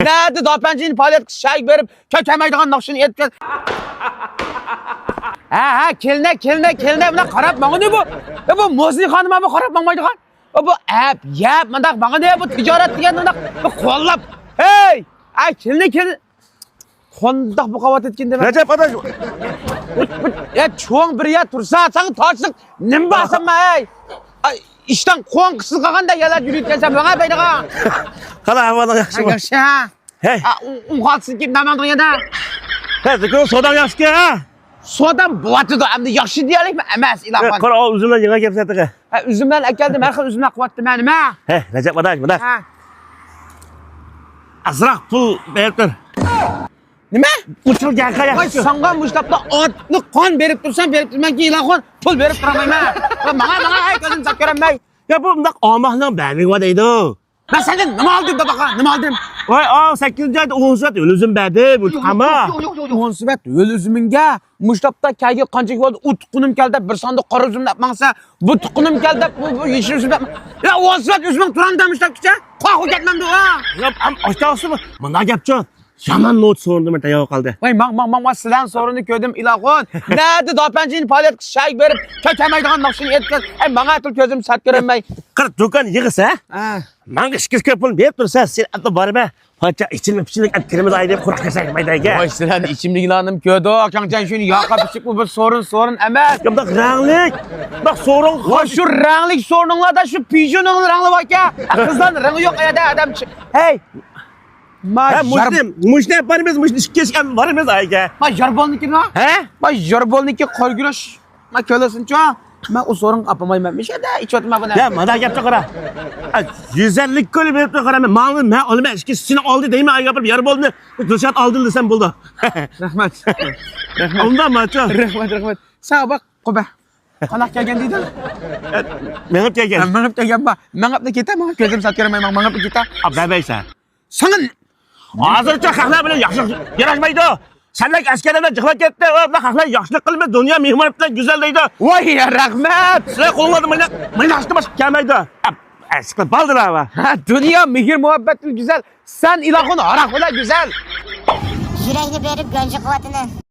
Nerede dapençinin palet şey verip kökemaydigan nakşını etken. Ha keline buna qarab bana ne bu? Bu Mozni xonima bu qarab bakmaydigan. Bu yap mındak bana ne bu ticaret degan mındak bu qo'llab. Hey! Ay keline qondoq bu qavat etganda Recep adaş. cho'ng bir yer tursa san toshliq nim basanma ey. İşten qo'ng qisib qolganda yalar yurayotgansan bana baydigan. Qala ahvoling yaxshimi? Yaxshi ha. Hey. Uxatsin kim namandigan yana. Hey, zikr sodan yaxshi ha. Sodan bo'latdi, endi yaxshi deylikmi? Emas, ilohim. Qara uzumdan yangi gap satdiga. Üzümden akeldim, her xil üzümden qilyapti meni, ma. Hey, Recep adaş, bunda. Ha. Azroq pul berib. Nima? Utilgan Voy, yaxshi. senga mushtaqda otni qon berib tursan, berib turman ki ilohim, pul berib turamayman. Manga ay ko'zim sat ko'ranmay. Ya bu bundaq omoqning bari va deydi. Ben senden nima oldim dadaqa? Nima oldim? Voy, 8-oyda 10 soat o'lizim berdi, bu ama. 10 soat o'l üzümünga mushtaqda kayga qancha bo'ldi? U tuqqanim keldi, bir sonda qora üzüm deb mangsa, bu tuqqanim keldi, bu yeşil üzüm deb. Ya 10 soat üzümün turanda mushtaqcha. Qo'rqib ketmamdi ha. Ya, ochtasizmi? Bunda gapchi. Yaman not so'rdim tayoq qoldi. Voy, men sizlarning sorunni ko'rdim ilohim. Nerede dapençinin palet şey verip kökemaydigan nakşını etken. Bana aytib ko'zim sat ko'ranmay. Qir do'kon yig'isa, menga 200 pul berib tursa, sen atla borma. Pacha ichilib kirimiz ay deb qo'rqasan maydaga. Voy, sizlarni ichimliklarnim ko'rdi. Kancan shuni yoqib ichib bu bir sorun emas. Ya bundaq ranglik. Bundaq so'rin. Voy, shu ranglik sorunlarda shu pijonning rangi bor ekan. Qizlarning rangi yo'q ayada adam. Hey. Ha, mushni yaparmiz, mushni ishkashgan borimiz ayga. Ma jarbolnikimi? Ha? Ma jarbolniki qo'ygurash. Ma ko'lasinchi. Men u sorun apamayman. Mishada ichotma buni. Ya, mana gapcha qara. 150 ko'l berib qaraman. Men olmay, ishkashini oldi deyman, ayga bir yar bo'ldi. Dilshat oldin desam bo'ldi. Rahmat. Undan macho. Rahmat. Sağ bak, qo'ba. Qanaq kelgan deydin? Menib kelgan. Menib kelganman. Menib da ketaman. Ko'zim sat ko'ramayman. Menib keta. Ababaysa. Sana Hozircha xalqlar bilan yaxshi yarashmaydi. Sanlar askarlardan jig'lab ketdi. Va xalqlar yaxshilik qilmay, dunyo mehmon bilan go'zal deydi. voy, rahmat. Sizlar qo'lingizda mana yaxshi bosh kelmaydi. Asqil baldilar va. Ha, dünya mehir muhabbetin güzel. Sen ilahın arak bilen güzel. Yüreğini verip gönce kuvvetini.